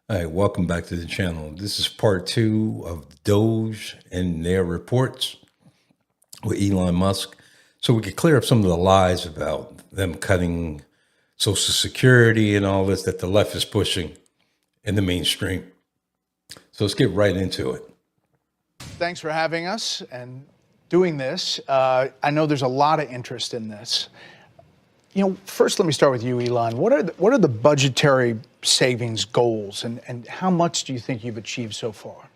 All right, welcome back to the channel. This is part two of Doge and their reports with Elon Musk. So we could clear up some of the lies about them cutting Social Security and all this that the left is pushing in the mainstream. So let's get right into it. Thanks for having us and doing this. I know there's a lot of interest in this. First, let me start with you, Elon. What are the budgetary savings goals, and how much do you think you've achieved so far?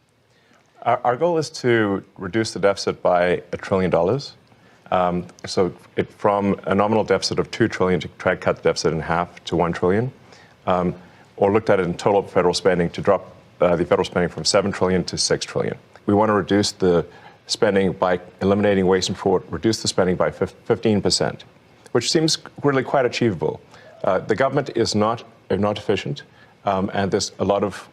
Our goal is to reduce the deficit by $1 trillion. From a nominal deficit of $2 trillion to try to cut the deficit in half to $1 trillion, or looked at it in total federal spending to drop the federal spending from $7 trillion to $6 trillion. We want to reduce the spending by eliminating waste and fraud, reduce the spending by 15%. Which seems really quite achievable. The government is not efficient, and there's a lot of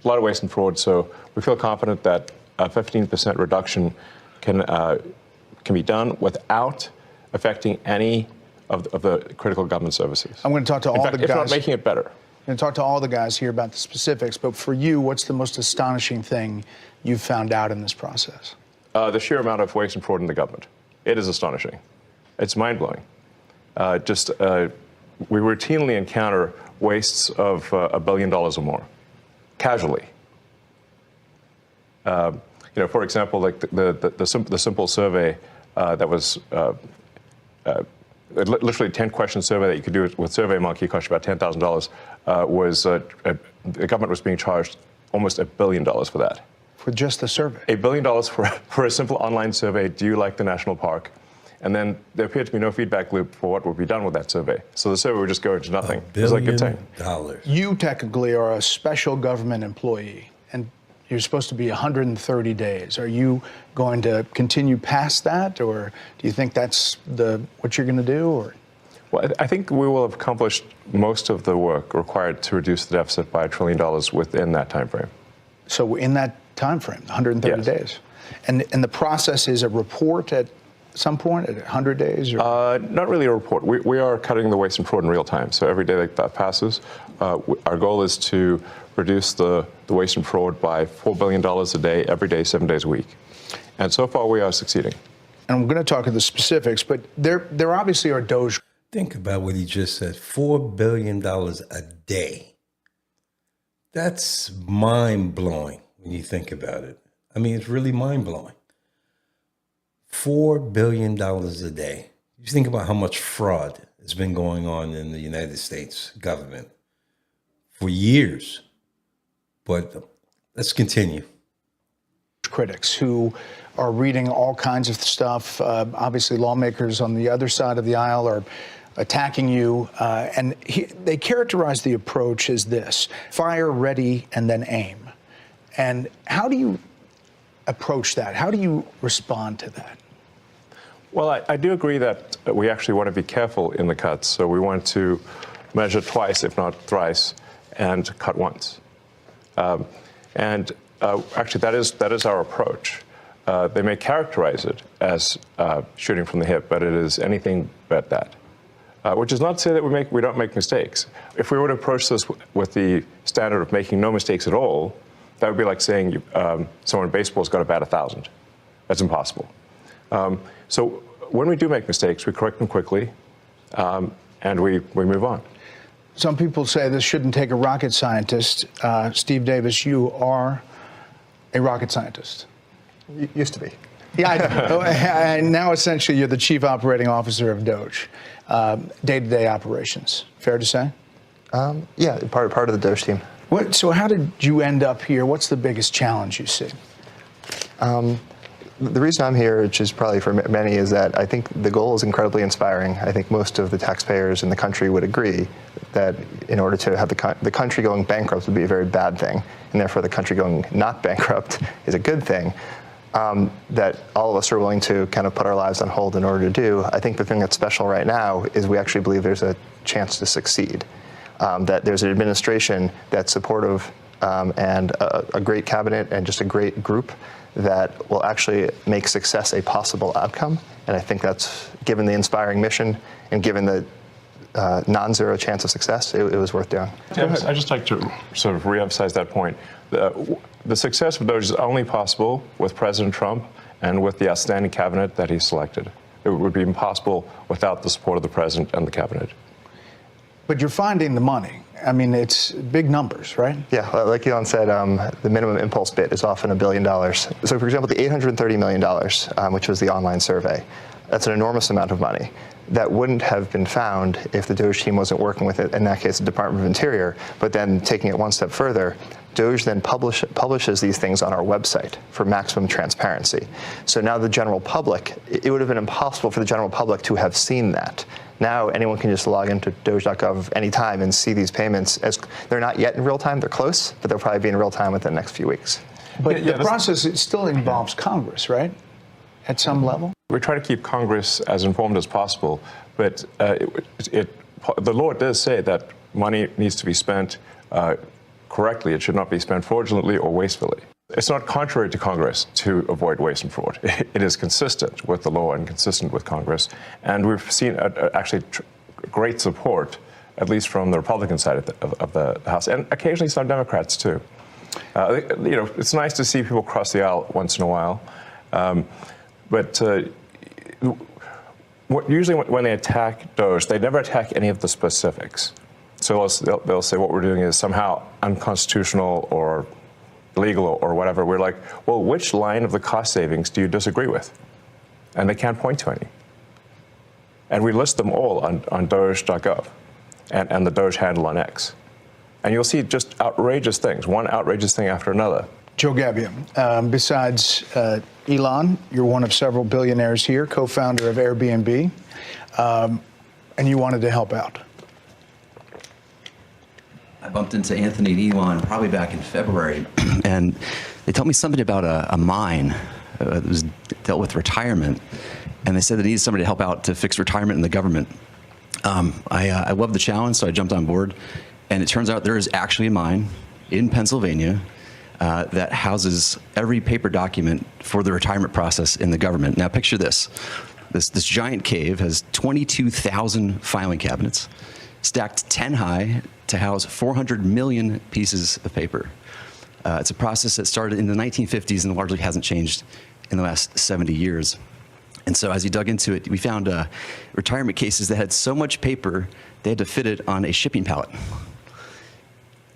waste and fraud. So we feel confident that a 15% reduction can be done without affecting any of the critical government services. I'm going to talk to all the guys. If not making it better. I'm going to talk to all the guys here about the specifics. But for you, what's the most astonishing thing you've found out in this process? The sheer amount of waste and fraud in the government. It is astonishing. It's mind-blowing. We routinely encounter wastes of $1 billion or more, casually. For example, like the simple survey that was literally 10-question survey that you could do with SurveyMonkey, cost you about $10,000. The government was being charged almost $1 billion for that. For just the survey? $1 billion for a simple online survey. Do you like the national park? And then there appeared to be no feedback loop for what would be done with that survey. So the survey would just go into nothing. $1 billion. You technically are a special government employee, and you're supposed to be 130 days. Are you going to continue past that, or do you think that's what you're going to do? Or? Well, I think we will have accomplished most of the work required to reduce the deficit by $1 trillion within that time frame. So in that time frame, 130 yes. days. And the process is a report at some point, at 100 days? Or? Not really a report. We are cutting the waste and fraud in real time. So every day that passes, our goal is to reduce the waste and fraud by $4 billion a day, every day, 7 days a week. And so far, we are succeeding. And I'm going to talk to the specifics, but there obviously are Doge. Think about what he just said, $4 billion a day. That's mind-blowing when you think about it. I mean, it's really mind-blowing. $4 billion a day. You think about how much fraud has been going on in the United States government for years. But let's continue. Critics who are reading all kinds of stuff. Obviously, lawmakers on the other side of the aisle are attacking you. And they characterize the approach as this: fire, ready, and then aim. And how do you approach that? How do you respond to that? Well, I do agree that we actually want to be careful in the cuts. So we want to measure twice, if not thrice, and cut once. Actually, that is our approach. They may characterize it as shooting from the hip, but it is anything but that. Which is not to say that we don't make mistakes. If we were to approach this with the standard of making no mistakes at all, that would be like saying someone in baseball's got to bat 1,000. That's impossible. So when we do make mistakes, we correct them quickly, and we move on. Some people say this shouldn't take a rocket scientist. Steve Davis, you are a rocket scientist. Used to be. Yeah, I know. And now essentially you're the chief operating officer of Doge, day-to-day operations. Fair to say? Yeah, part of the Doge team. So how did you end up here? What's the biggest challenge you see? The reason I'm here, which is probably for many, is that I think the goal is incredibly inspiring. I think most of the taxpayers in the country would agree that in order to have the country going bankrupt would be a very bad thing, and therefore the country going not bankrupt is a good thing. That all of us are willing to kind of put our lives on hold in order to do. I think the thing that's special right now is we actually believe there's a chance to succeed. That there's an administration that's supportive and a great cabinet and just a great group that will actually make success a possible outcome. And I think that's, given the inspiring mission and given the non-zero chance of success, it was worth doing. I'd just like to sort of reemphasize that point. The success of Doge is only possible with President Trump and with the outstanding cabinet that he selected. It would be impossible without the support of the president and the cabinet. But you're finding the money. I mean, it's big numbers, right? Yeah, like Elon said, the minimum impulse bid is often $1 billion. So, for example, the $830 million, which was the online survey, that's an enormous amount of money that wouldn't have been found if the Doge team wasn't working with it, in that case, the Department of Interior. But then taking it one step further, Doge then publishes these things on our website for maximum transparency. So now the general public, it would have been impossible for the general public to have seen that. Now anyone can just log into doge.gov anytime and see these payments. As they're not yet in real time, they're close, but they'll probably be in real time within the next few weeks. But the process, it still involves Congress, right? At some level? We try to keep Congress as informed as possible, but the law does say that money needs to be spent correctly. It should not be spent fraudulently or wastefully. It's not contrary to Congress to avoid waste and fraud. It is consistent with the law and consistent with Congress. And we've seen actually great support, at least from the Republican side of the House, and occasionally some Democrats too. It's nice to see people cross the aisle once in a while. But usually when they attack Doge, they never attack any of the specifics. So they'll say what we're doing is somehow unconstitutional or illegal or whatever. We're like, well, which line of the cost savings do you disagree with? And they can't point to any. And we list them all on doge.gov and the Doge handle on X. And you'll see just outrageous things, one outrageous thing after another. Joe Gabbia, besides Elon, you're one of several billionaires here, co-founder of Airbnb, and you wanted to help out. I bumped into Anthony and Elon probably back in February, and they told me something about a mine that was dealt with retirement, and they said they needed somebody to help out to fix retirement in the government. I love the challenge, so I jumped on board, and it turns out there is actually a mine in Pennsylvania that houses every paper document for the retirement process in the government. Now picture this. This giant cave has 22,000 filing cabinets, stacked 10 high to house 400 million pieces of paper. It's a process that started in the 1950s and largely hasn't changed in the last 70 years. And so as you dug into it, we found retirement cases that had so much paper, they had to fit it on a shipping pallet.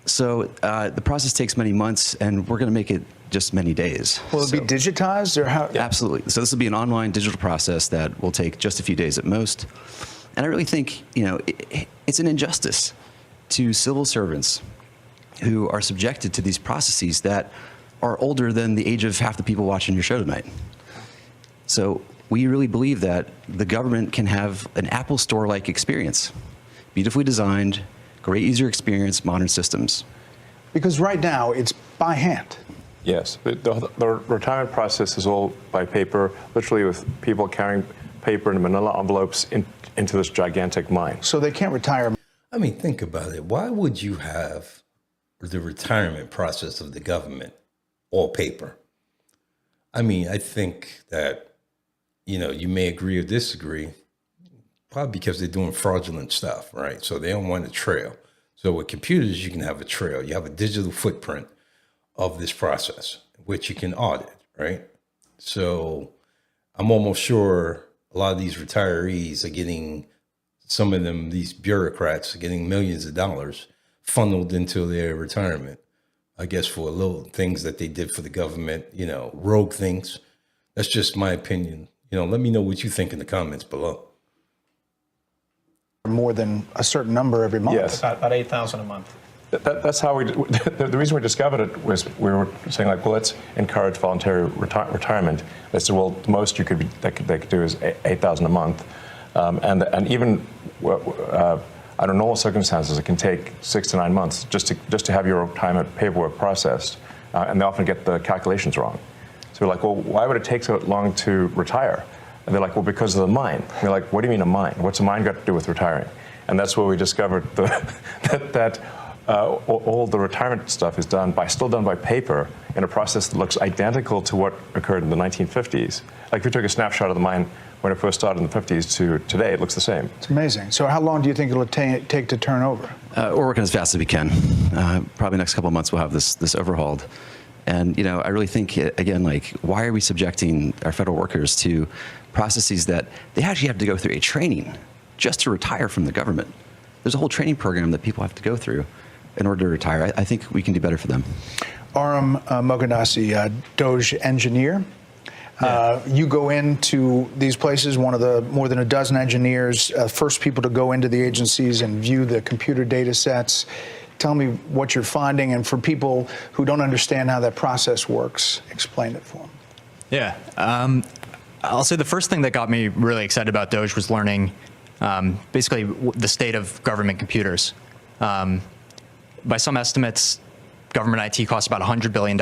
So the process takes many months, and we're going to make it just many days. Will it be digitized, or how? Absolutely. So this will be an online digital process that will take just a few days at most. And I really think, it's an injustice to civil servants who are subjected to these processes that are older than the age of half the people watching your show tonight. So we really believe that the government can have an Apple Store-like experience, beautifully designed, great user experience, modern systems. Because right now it's by hand. Yes, the retirement process is all by paper, literally with people carrying paper in manila envelopes into this gigantic mine. So they can't retire. I mean, think about it. Why would you have the retirement process of the government all paper? I mean, I think that, you may agree or disagree, probably because they're doing fraudulent stuff, right? So they don't want a trail. So with computers, you can have a trail. You have a digital footprint of this process, which you can audit, right? So I'm almost sure a lot of these retirees are getting, some of them, these bureaucrats are getting millions of dollars funneled into their retirement, I guess, for little things that they did for the government, rogue things. That's just my opinion. Let me know what you think in the comments below. More than a certain number every month. Yes. About 8,000 a month. That's how the reason we discovered it was we were saying, like, well, let's encourage voluntary retirement. They said, well, the most they could do is 8,000 a month. And even under normal circumstances, it can take 6 to 9 months just to have your retirement paperwork processed. And they often get the calculations wrong. So we're like, well, why would it take so long to retire? And they're like, well, because of the mine. And we're like, what do you mean a mine? What's a mine got to do with retiring? And that's where we discovered that all the retirement stuff is still done by paper in a process that looks identical to what occurred in the 1950s. Like if you took a snapshot of the mine when it first started in the 50s to today, it looks the same. It's amazing. So how long do you think it'll take to turn over? We're working as fast as we can. Probably next couple of months we'll have this overhauled. And I really think, again, like, why are we subjecting our federal workers to processes that they actually have to go through a training just to retire from the government? There's a whole training program that people have to go through in order to retire. I think we can do better for them. Aram Moganasi, Doge engineer. You go into these places, one of the more than a dozen engineers, first people to go into the agencies and view the computer data sets. Tell me what you're finding, and for people who don't understand how that process works, explain it for them. Yeah. I'll say the first thing that got me really excited about Doge was learning basically the state of government computers. By some estimates, government IT costs about $100 billion,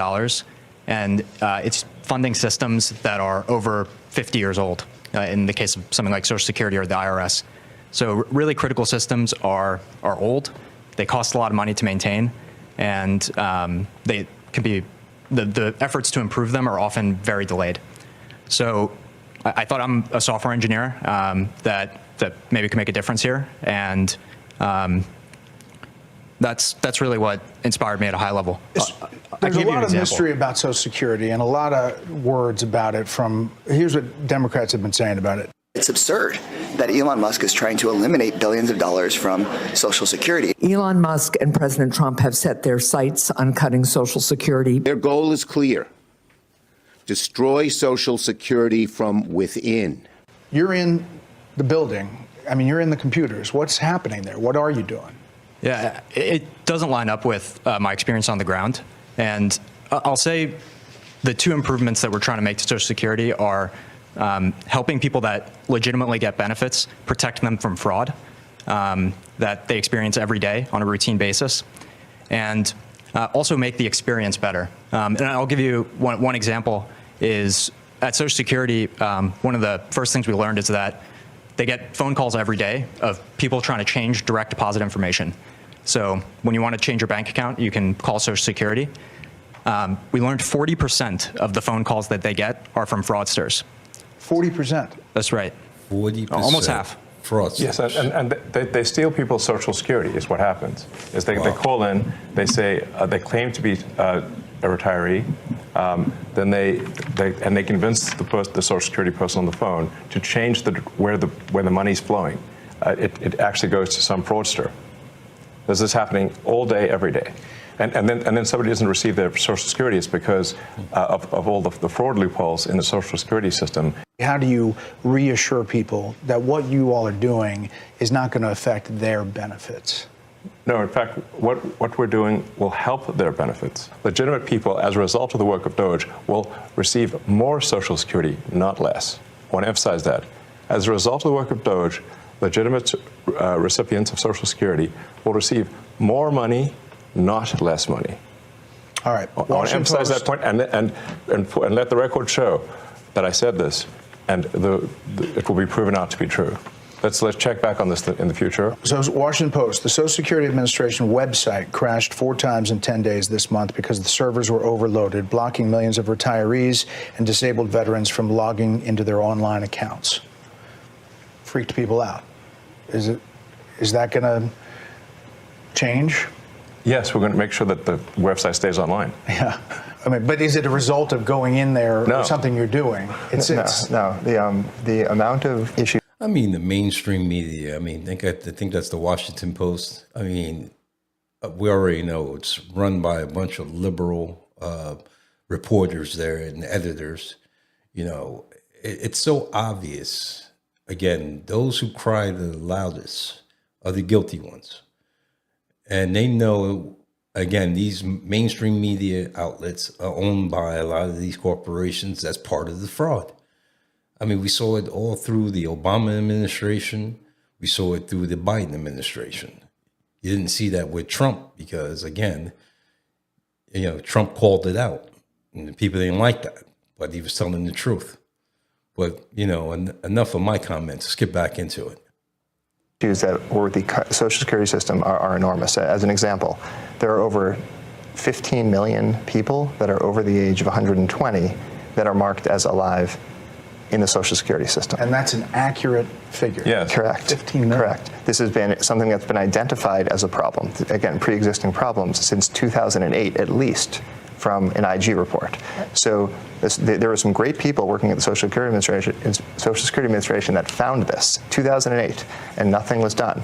and it's funding systems that are over 50 years old, in the case of something like Social Security or the IRS. So really critical systems are old. They cost a lot of money to maintain, and they can be, the efforts to improve them are often very delayed. So I thought I'm a software engineer that maybe can make a difference here, and that's really what inspired me at a high level. There's a lot of mystery about Social Security and a lot of words about it here's what Democrats have been saying about it. It's absurd that Elon Musk is trying to eliminate billions of dollars from Social Security. Elon Musk and President Trump have set their sights on cutting Social Security. Their goal is clear: destroy Social Security from within. You're in the building. I mean, you're in the computers. What's happening there? What are you doing? Yeah, it doesn't line up with my experience on the ground. And I'll say the two improvements that we're trying to make to Social Security are helping people that legitimately get benefits, protect them from fraud that they experience every day on a routine basis, and also make the experience better. And I'll give you one example is at Social Security, one of the first things we learned is that they get phone calls every day of people trying to change direct deposit information. So when you want to change your bank account, you can call Social Security. We learned 40% of the phone calls that they get are from fraudsters. 40%? That's right. 40%. Almost half. Fraudsters. Yes, and they steal people's Social Security is what happens. Is they call in, they say, they claim to be a retiree, then they convince the Social Security person on the phone to change where the money's flowing. It actually goes to some fraudster. This is happening all day, every day. And then somebody doesn't receive their Social Security. It's because of all the fraud loopholes in the Social Security system. How do you reassure people that what you all are doing is not going to affect their benefits? No, in fact, what we're doing will help their benefits. Legitimate people, as a result of the work of Doge, will receive more Social Security, not less. I want to emphasize that. As a result of the work of Doge, legitimate recipients of Social Security will receive more money, not less money. All right. I want to emphasize that point and let the record show that I said this, and it will be proven out to be true. Let's check back on this in the future. So Washington Post, the Social Security Administration website crashed 4 times in 10 days this month because the servers were overloaded, blocking millions of retirees and disabled veterans from logging into their online accounts. Freaked people out. Is that going to change? Yes, we're going to make sure that the website stays online. Yeah. I mean, but is it a result of going in there No. or something you're doing? No. The amount of issues. I mean, the mainstream media. I mean, I think that's the Washington Post. I mean, we already know it's run by a bunch of liberal reporters there and editors. You know, it's so obvious. Again, those who cry the loudest are the guilty ones. And they know, again, these mainstream media outlets are owned by a lot of these corporations. That's part of the fraud. I mean, we saw it all through the Obama administration. We saw it through the Biden administration. You didn't see that with Trump because, again, Trump called it out. And the people didn't like that, but he was telling the truth. But, enough of my comments. Let's get back into it. issues that were the Social Security system are enormous. As an example, there are over 15 million people that are over the age of 120 that are marked as alive in the Social Security system. And that's an accurate figure. Yes. Correct. 15 million. Correct. This has been something that's been identified as a problem, again, pre-existing problems, since 2008 at least, from an IG report. So there were some great people working at the Social Security Administration that found this, 2008, and nothing was done.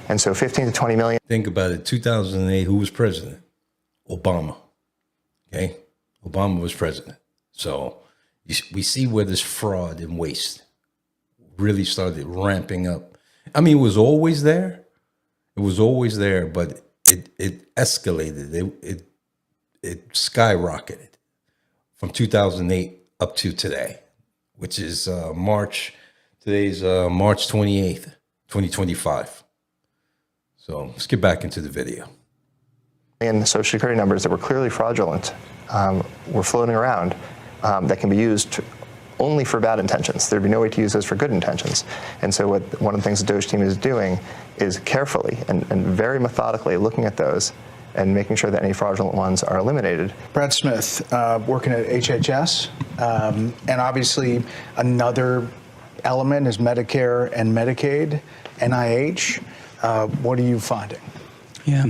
And so 15 to 20 million. Think about it. 2008, who was president? Obama. Okay? Obama was president. So we see where this fraud and waste really started ramping up. I mean, it was always there. It was always there, but it escalated. It skyrocketed from 2008 up to today, which is today's March 28th, 2025. So let's get back into the video. And the Social Security numbers that were clearly fraudulent were floating around that can be used only for bad intentions. There'd be no way to use those for good intentions. And so one of the things the Doge team is doing is carefully and very methodically looking at those and making sure that any fraudulent ones are eliminated. Brad Smith, working at HHS, and obviously another element is Medicare and Medicaid, NIH. What are you finding? Yeah.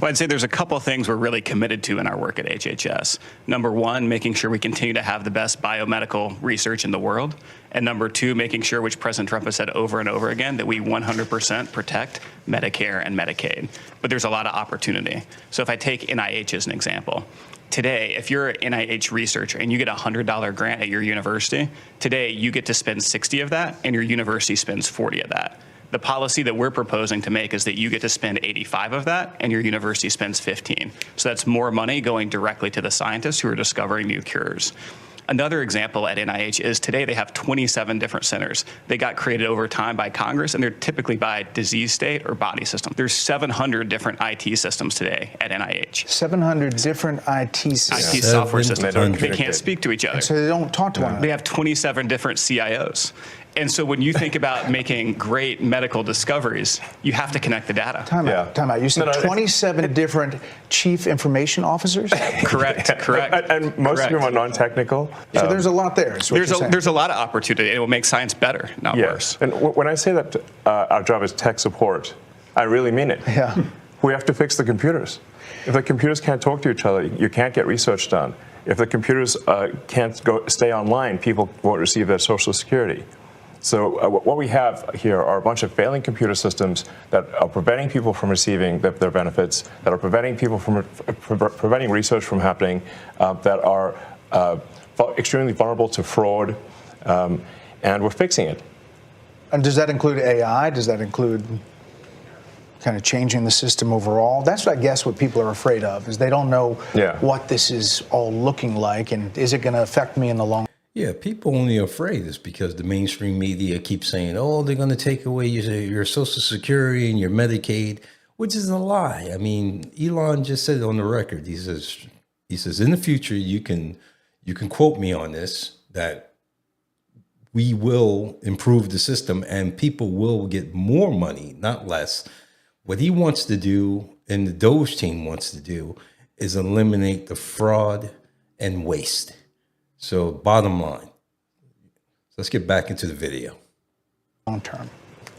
Well, I'd say there's a couple of things we're really committed to in our work at HHS. Number one, making sure we continue to have the best biomedical research in the world. And number two, making sure, which President Trump has said over and over again, that we 100% protect Medicare and Medicaid. But there's a lot of opportunity. So if I take NIH as an example, today, if you're an NIH researcher and you get a $100 grant at your university, today you get to spend 60 of that and your university spends 40 of that. The policy that we're proposing to make is that you get to spend 85 of that and your university spends 15. So that's more money going directly to the scientists who are discovering new cures. Another example at NIH is today they have 27 different centers. They got created over time by Congress, and they're typically by disease state or body system. There's 700 different IT systems today at NIH. 700 different IT systems. IT software systems. They can't speak to each other. So they don't talk to one another. They have 27 different CIOs. And so when you think about making great medical discoveries, you have to connect the data. Time out. You said 27 different chief information officers? Correct. And most of them are non-technical. So there's a lot there. There's a lot of opportunity. It will make science better, not worse. And when I say that our job is tech support, I really mean it. Yeah. We have to fix the computers. If the computers can't talk to each other, you can't get research done. If the computers can't stay online, people won't receive their Social Security. So what we have here are a bunch of failing computer systems that are preventing people from receiving their benefits, that are preventing people from preventing research from happening, that are extremely vulnerable to fraud, and we're fixing it. And does that include AI? Does that include kind of changing the system overall? That's, I guess, what people are afraid of, is they don't know what this is all looking like, and is it going to affect me in the long run? Yeah, people only are afraid is because the mainstream media keeps saying, oh, they're going to take away your Social Security and your Medicaid, which is a lie. I mean, Elon just said it on the record. He says, in the future, you can quote me on this, that we will improve the system and people will get more money, not less. What he wants to do, and the Doge team wants to do, is eliminate the fraud and waste. So bottom line, let's get back into the video. Long term.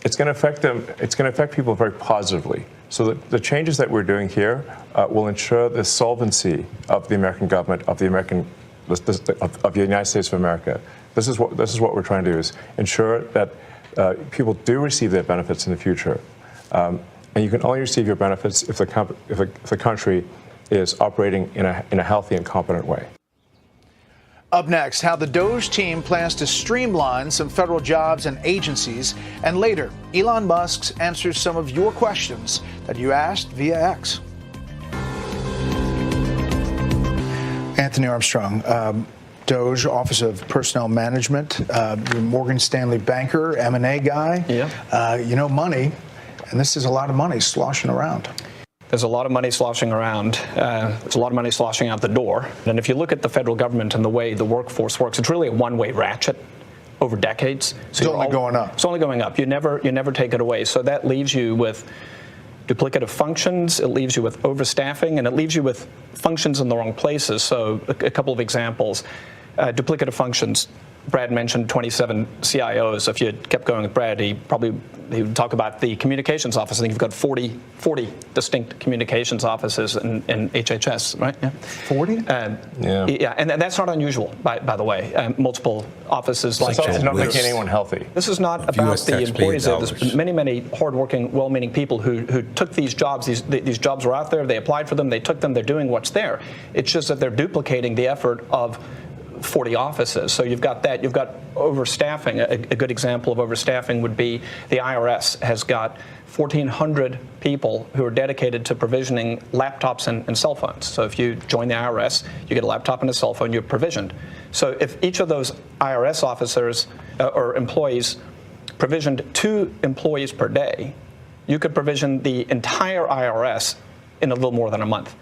It's going to affect them. It's going to affect people very positively. So the changes that we're doing here will ensure the solvency of the American government, of the United States of America. This is what we're trying to do, is ensure that people do receive their benefits in the future. And you can only receive your benefits if the country is operating in a healthy and competent way. Up next, how the Doge team plans to streamline some federal jobs and agencies. And later, Elon Musk answers some of your questions that you asked via X. Anthony Armstrong, Doge, Office of Personnel Management, Morgan Stanley banker, M&A guy. Yeah. You know money, and this is a lot of money sloshing around. There's a lot of money sloshing around. There's a lot of money sloshing out the door. And if you look at the federal government and the way the workforce works, it's really a one-way ratchet. over decades. So it's only going up. It's only going up. You never take it away. So that leaves you with duplicative functions, it leaves you with overstaffing, and it leaves you with functions in the wrong places. So a couple of examples. Duplicative functions. Brad mentioned 27 CIOs. If you had kept going with Brad, he would talk about the communications office. I think you've got 40 distinct communications offices in HHS, right? Yeah. 40? Yeah, and that's not unusual, by the way. Multiple offices like that. It's not making anyone healthy. This is not about the employees. There's many hardworking, well-meaning people who took these jobs. These jobs were out there. They applied for them. They took them. They're doing what's there. It's just that they're duplicating the effort of 40 offices. So you've got that. You've got overstaffing. A good example of overstaffing would be the IRS has got 1,400 people who are dedicated to provisioning laptops and cell phones. So if you join the IRS, you get a laptop and a cell phone, you're provisioned. So if each of those IRS officers or employees provisioned 2 employees per day, you could provision the entire IRS in a little more than a month.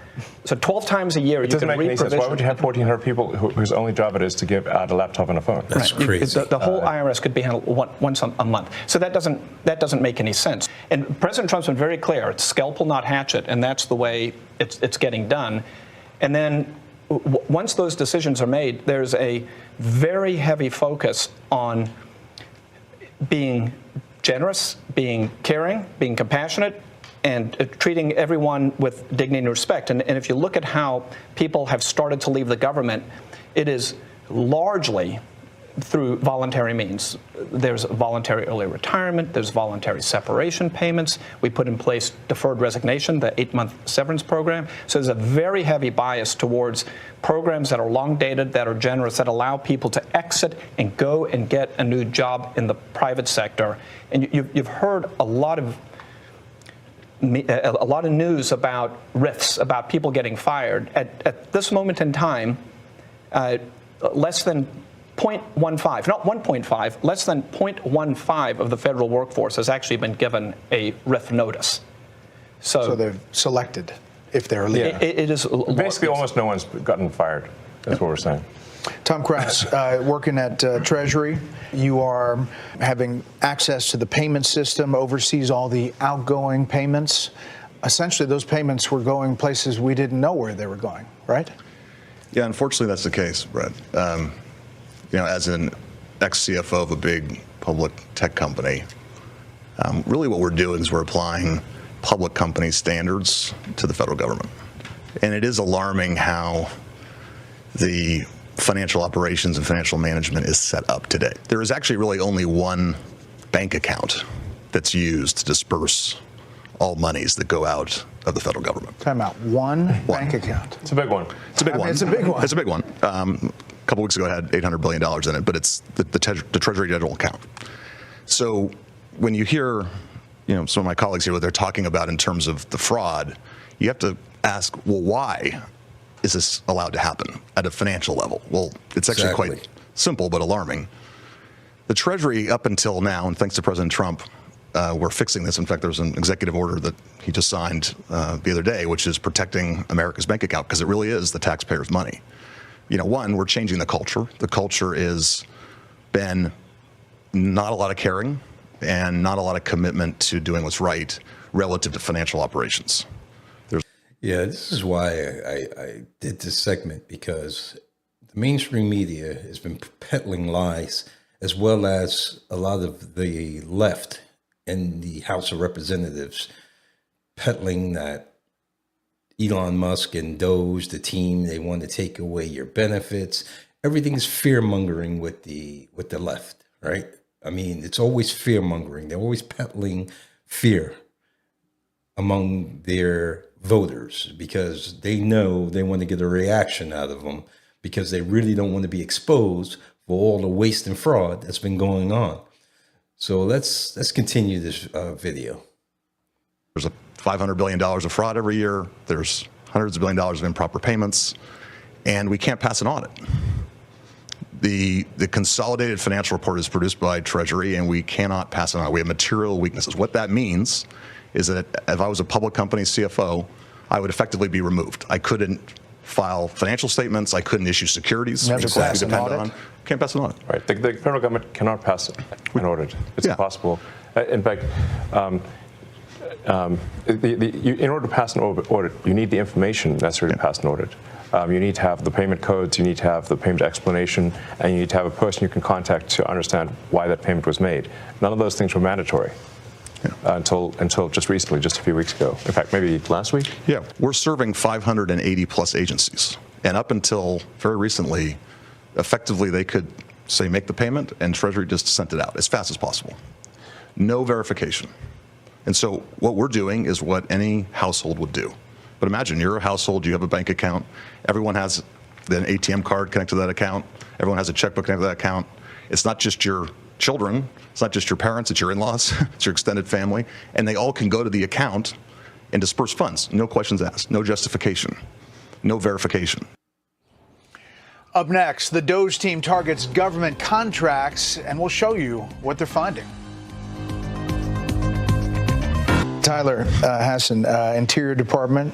So 12 times a year, it doesn't make any sense. Why would you have 1,400 people whose only job it is to give out a laptop and a phone? That's crazy. The whole IRS could be handled once a month. So that doesn't make any sense. And President Trump's been very clear: it's scalpel, not hatchet, and that's the way it's getting done. And then once those decisions are made, there's a very heavy focus on being generous, being caring, being compassionate, and treating everyone with dignity and respect. And if you look at how people have started to leave the government, it is largely through voluntary means. There's voluntary early retirement, there's voluntary separation payments. We put in place deferred resignation, the 8-month severance program. So there's a very heavy bias towards programs that are long dated, that are generous, that allow people to exit and go and get a new job in the private sector. And you've heard a lot of news about rifts, about people getting fired. At this moment in time, less than 0.15, not 1.5, less than 0.15 of the federal workforce has actually been given a RIF notice. So they're selected if they're leaving. It is basically almost no one's gotten fired. That's what we're saying. Tom Krause, working at Treasury, you are having access to the payment system, oversees all the outgoing payments. Essentially, those payments were going places we didn't know where they were going, right? Yeah, unfortunately, that's the case, Brett. As an ex-CFO of a big public tech company, really what we're doing is we're applying public company standards to the federal government. And it is alarming how the financial operations and financial management is set up today. There is actually really only one bank account that's used to disperse all monies that go out of the federal government. Time out. One bank account. It's a big one. It's a big one. It's a big one. It's a big one. A couple weeks ago, it had $800 billion in it, but it's the Treasury General account. So when you hear, some of my colleagues here, what they're talking about in terms of the fraud, you have to ask, well, why is this allowed to happen at a financial level? Well, it's actually quite simple but alarming. The Treasury, up until now, and thanks to President Trump, we're fixing this. In fact, there's an executive order that he just signed the other day, which is protecting America's bank account, because it really is the taxpayers' money. One, we're changing the culture. The culture is been not a lot of caring and not a lot of commitment to doing what's right relative to financial operations. Yeah, this is why I did this segment, because the mainstream media has been peddling lies, as well as a lot of the left in the House of Representatives peddling that Elon Musk and Doge, the team, they want to take away your benefits. Everything's fear-mongering with the left, right? I mean, it's always fear-mongering. They're always peddling fear among their voters, because they know they want to get a reaction out of them, because they really don't want to be exposed for all the waste and fraud that's been going on. So let's continue this video. There's $500 billion of fraud every year. There's hundreds of billions of dollars of improper payments, and we can't pass an audit. The consolidated financial report is produced by Treasury, and we cannot pass it on. We have material weaknesses. What that means is that if I was a public company CFO, I would effectively be removed. I couldn't file financial statements. I couldn't issue securities. Never which of course pass we an depend audit. on. Can't pass an audit. Right. The federal government cannot pass an audit. It's Yeah. impossible. In fact, in order to pass an audit, you need the information necessary to pass an audit. You need to have the payment codes, you need to have the payment explanation, and you need to have a person you can contact to understand why that payment was made. None of those things were mandatory until just recently, just a few weeks ago. In fact, maybe last week? Yeah, we're serving 580 plus agencies. And up until very recently, effectively they could say make the payment and Treasury just sent it out as fast as possible. No verification. And so what we're doing is what any household would do. But imagine you're a household, you have a bank account, everyone has an ATM card connected to that account, everyone has a checkbook connected to that account. It's not just your children, it's not just your parents, it's your in-laws, it's your extended family, and they all can go to the account and disperse funds. No questions asked, no justification, no verification. Up next, the Doge team targets government contracts, and we'll show you what they're finding. Tyler Hassan, Interior Department,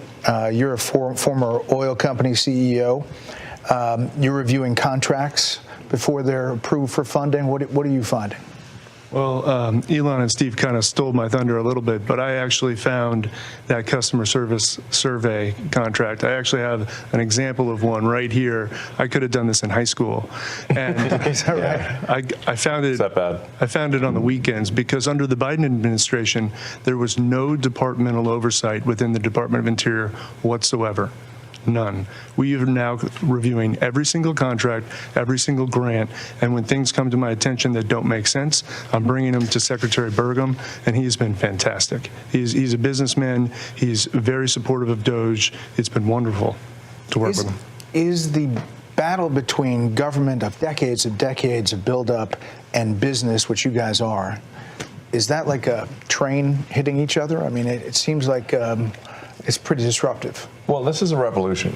you're a former oil company CEO. You're reviewing contracts before they're approved for funding. What are you finding? Well, Elon and Steve kind of stole my thunder a little bit, but I actually found that customer service survey contract. I actually have an example of one right here. I could have done this in high school. And Is that right? I found it. Is that bad? I found it on the weekends because under the Biden administration, there was no departmental oversight within the Department of Interior whatsoever. None. We are now reviewing every single contract, every single grant, and when things come to my attention that don't make sense, I'm bringing them to Secretary Burgum, and he has been fantastic. He's a businessman. He's very supportive of Doge. It's been wonderful to work with him. Is the battle between government of decades and decades of buildup and business, which you guys are, is that like a train hitting each other? I mean, it seems like it's pretty disruptive. Well, this is a revolution,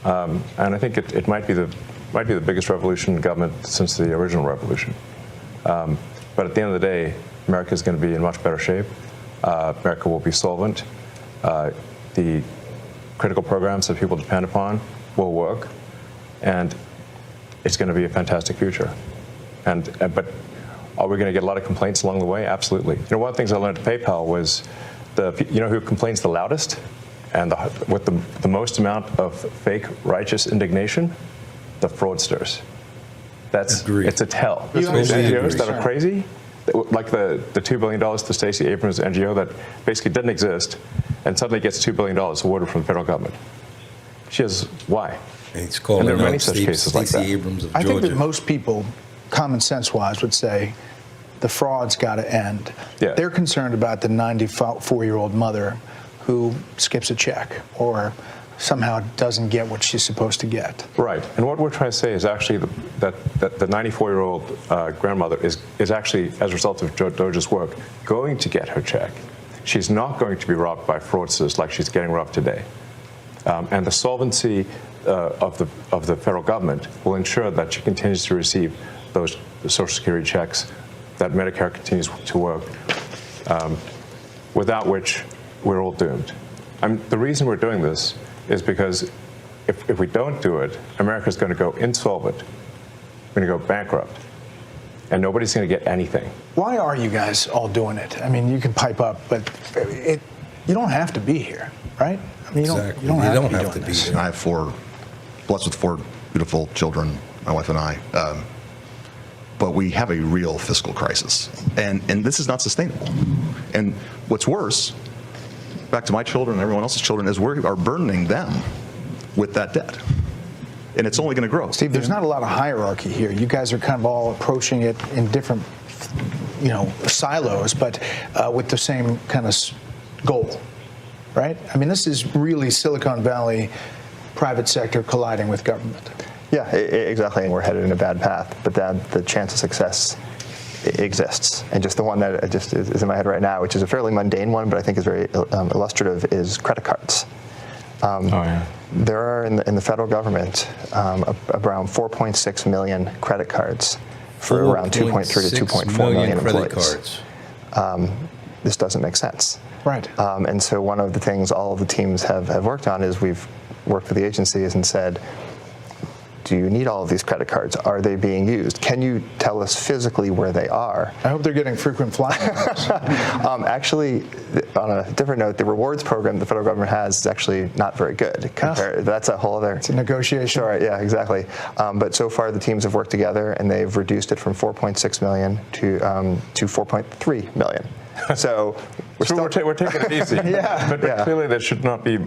and I think it might be the biggest revolution in government since the original revolution. But at the end of the day, America is going to be in much better shape. America will be solvent. The critical programs that people depend upon will work, and it's going to be a fantastic future. But are we going to get a lot of complaints along the way? Absolutely. You know, one of the things I learned at PayPal was you know who complains the loudest and with the most amount of fake righteous indignation? The fraudsters. It's a tell. Those NGOs that are crazy, like the $2 billion to Stacey Abrams' NGO that basically didn't exist and suddenly gets $2 billion awarded from the federal government. She has why? It's called and there are many such cases like that. Abrams of I Georgia. think that most people, common sense-wise, would say the fraud's got to end. Yeah. They're concerned about the 94-year-old mother who skips a check or somehow doesn't get what she's supposed to get. Right. And what we're trying to say is actually that the 94-year-old grandmother is actually, as a result of Doge's work, going to get her check. She's not going to be robbed by fraudsters like she's getting robbed today. And the solvency of the federal government will ensure that she continues to receive those Social Security checks, that Medicare continues to work, without which we're all doomed. The reason we're doing this is because if we don't do it, America's going to go insolvent. We're going to go bankrupt. And nobody's going to get anything. Why are you guys all doing it? I mean, you can pipe up, but you don't have to be here, right? I mean, you don't have to be this. here. I have blessed with four beautiful children, my wife and I. But we have a real fiscal crisis. And this is not sustainable. And what's worse, back to my children and everyone else's children, is we are burdening them with that debt. And it's only going to grow. Steve, there's not a lot of hierarchy here. You guys are kind of all approaching it in different, silos, but with the same kind of goal, right? I mean, this is really Silicon Valley, private sector colliding with government. Yeah, exactly, and we're headed in a bad path, but the chance of success exists. And just the one that just is in my head right now, which is a fairly mundane one, but I think is very illustrative, is credit cards. There are in the federal government around 4.6 million credit cards for around 2.3 to 2.4 million employees. This doesn't make sense. Right. And so one of the things all of the teams have worked on is we've worked with the agencies and said, do you need all of these credit cards? Are they being used? Can you tell us physically where they are? I hope they're getting frequent flyer miles. Actually, on a different note, the rewards program the federal government has is actually not very good. That's a whole other... It's a negotiation. Sure, yeah, exactly. But so far, the teams have worked together, and they've reduced it from 4.6 million to 4.3 million. So we're taking it easy. But clearly there should not be,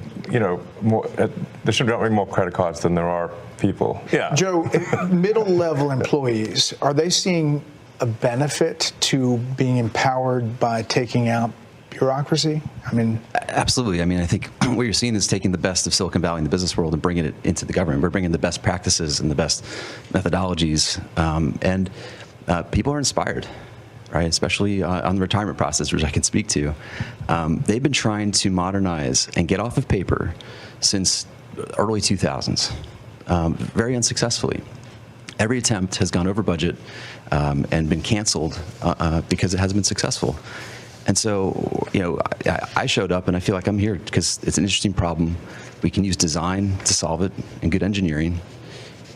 more. There should not be more credit cards than there are people. Yeah. Joe, middle-level employees, are they seeing a benefit to being empowered by taking out bureaucracy? I mean, absolutely. I mean, I think what you're seeing is taking the best of Silicon Valley and the business world and bringing it into the government. We're bringing the best practices and the best methodologies, and people are inspired. Right, especially on the retirement process, which I can speak to. They've been trying to modernize and get off of paper since early 2000s, very unsuccessfully. Every attempt has gone over budget and been canceled because it hasn't been successful. And so, I showed up and I feel like I'm here because it's an interesting problem. We can use design to solve it and good engineering,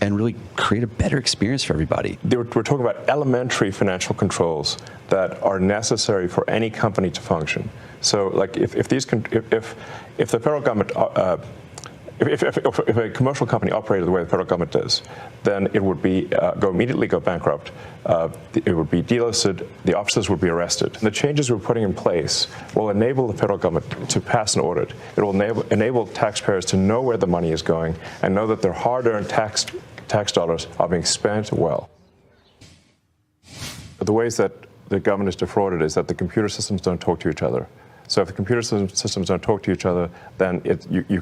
and really create a better experience for everybody. We're talking about elementary financial controls that are necessary for any company to function. So, like, if the federal government, if a commercial company operated the way the federal government does, then it would be immediately go bankrupt. It would be delisted. The officers would be arrested. The changes we're putting in place will enable the federal government to pass an audit. It will enable taxpayers to know where the money is going and know that their hard-earned tax dollars are being spent well. The ways that the government is defrauded is that the computer systems don't talk to each other. So if the computer systems don't talk to each other, then you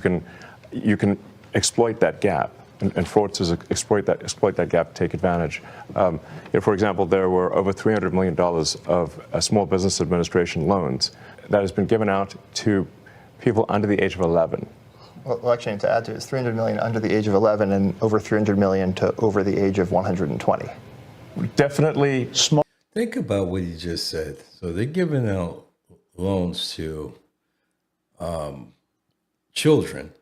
can exploit that gap, and fraudsters exploit that gap to take advantage. For example, there were over $300 million of Small Business Administration loans that has been given out to people under the age of 11. Well, actually, to add to it, it's 300 million under the age of 11 and over 300 million to over the age of 120. Definitely small. Think about what you just said. So they're giving out loans to children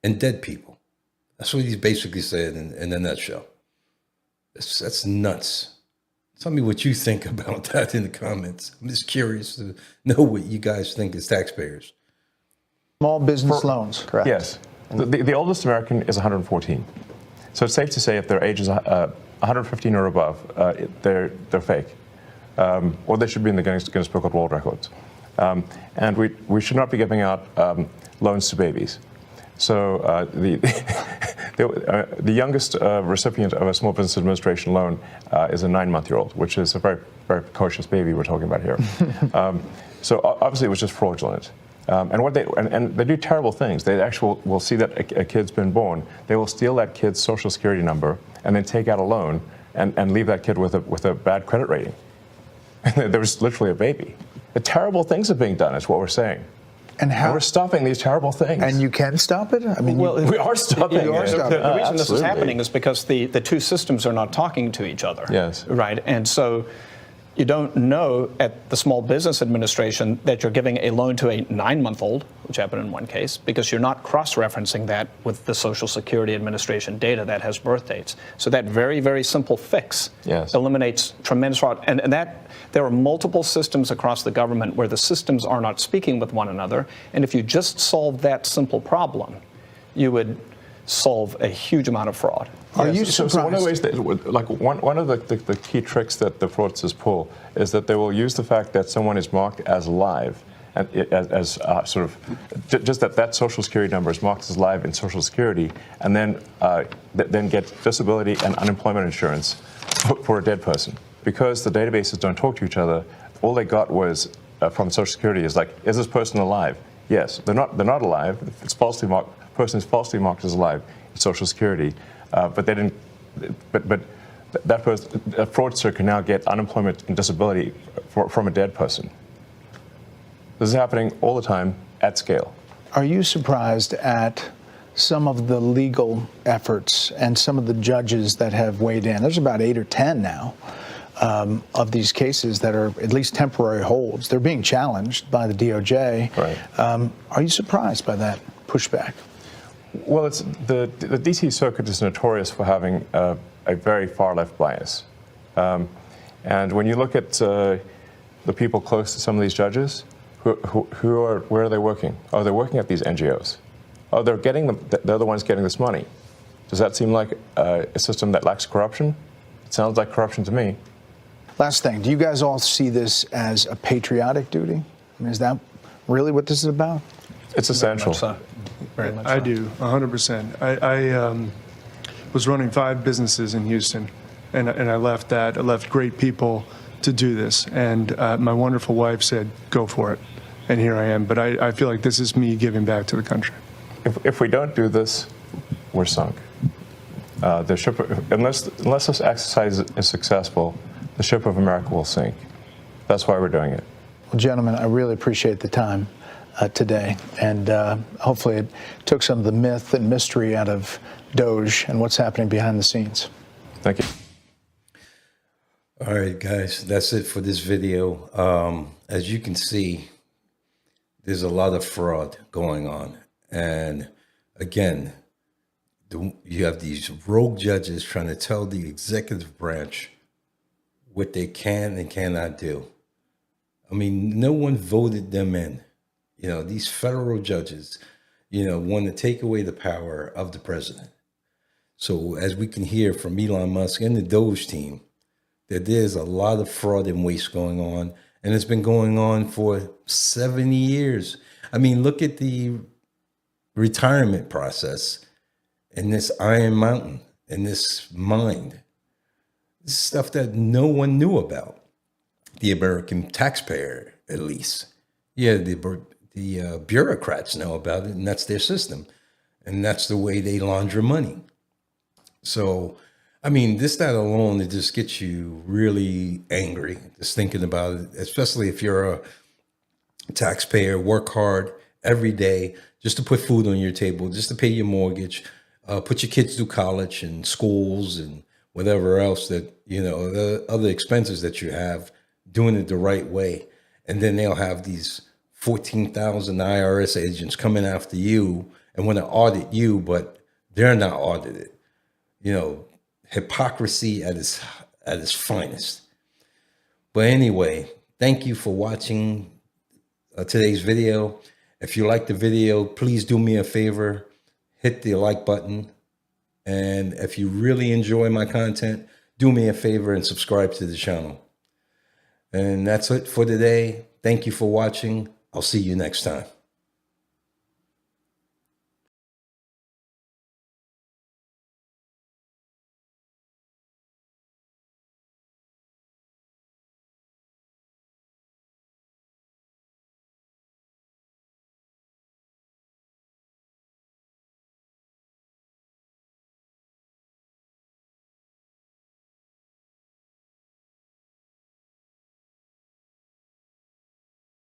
and dead people. That's what he's basically said in a nutshell. That's nuts. Tell me what you think about that in the comments. I'm just curious to know what you guys think as taxpayers. Small business loans. Correct. Yes. The oldest American is 114. So it's safe to say if their age is 115 or above, they're fake. Or they should be in the Guinness Book of World Records. And we should not be giving out loans to babies. So the youngest recipient of a Small Business Administration loan is a 9-month-old, which is a very, very precocious baby we're talking about here. So obviously it was just fraudulent. And they do terrible things. They actually will see that a kid's been born. They will steal that kid's social security number and then take out a loan and leave that kid with a bad credit rating. There was literally a baby. The terrible things are being done is what we're saying. And we're stopping these terrible things. And you can stop it? I mean, we are stopping it. The reason this is happening is because the two systems are not talking to each other. Yes. Right? And so you don't know at the Small Business Administration that you're giving a loan to a 9-month-old, which happened in one case, because you're not cross-referencing that with the Social Security Administration data that has birth dates. So that very, very simple fix eliminates tremendous fraud. And that there are multiple systems across the government where the systems are not speaking with one another. And if you just solve that simple problem, you would solve a huge amount of fraud. Are you surprised? So one of the ways that, like one of the key tricks that the fraudsters pull is that they will use the fact that someone is marked as live, and as sort of just that social security number is marked as live in Social Security, and then get disability and unemployment insurance for a dead person. Because the databases don't talk to each other, all they got was from Social Security is like, is this person alive? Yes, they're not alive. It's falsely marked. Person is falsely marked as alive in Social Security, but they didn't. But that person, a fraudster can now get unemployment and disability from a dead person. This is happening all the time at scale. Are you surprised at some of the legal efforts and some of the judges that have weighed in? There's about 8 or 10 now of these cases that are at least temporary holds. They're being challenged by the DOJ. Right. Are you surprised by that pushback? Well, it's the DC circuit is notorious for having a very far left bias, and when you look at the people close to some of these judges, where are they working? Oh, they're working at these NGOs. Oh, they're the ones getting this money. Does that seem like a system that lacks corruption? It sounds like corruption to me. Last thing, do you guys all see this as a patriotic duty? I mean, is that really what this is about? It's essential. Very much so. I do, 100%. I was running 5 businesses in Houston, and I left that. I left great people to do this, and my wonderful wife said, go for it. And here I am. But I feel like this is me giving back to the country. If we don't do this, we're sunk. The ship, unless this exercise is successful, the ship of America will sink. That's why we're doing it. Well, gentlemen, I really appreciate the time today, and hopefully it took some of the myth and mystery out of Doge and what's happening behind the scenes. Thank you. All right, guys, that's it for this video. As you can see, there's a lot of fraud going on. And again, you have these rogue judges trying to tell the executive branch what they can and cannot do. I mean, no one voted them in. You know, these federal judges, you know, want to take away the power of the president. So as we can hear from Elon Musk and the Doge team, that there's a lot of fraud and waste going on, and it's been going on for 70 years. I mean, look at the retirement process in this Iron Mountain, in this mine. This is stuff that no one knew about. The American taxpayer, at least. Yeah, the bureaucrats know about it, and that's their system. And that's the way they launder money. So, I mean, that alone, it just gets you really angry just thinking about it, especially if you're a taxpayer, work hard every day just to put food on your table, just to pay your mortgage, put your kids through college and schools and whatever else that, you know, the other expenses that you have, doing it the right way. And then they'll have these 14,000 IRS agents coming after you and want to audit you, but they're not audited. You know, hypocrisy at its finest. But anyway, thank you for watching today's video. If you like the video, please do me a favor, hit the like button. And if you really enjoy my content, do me a favor and subscribe to the channel. And that's it for today. Thank you for watching. I'll see you next time.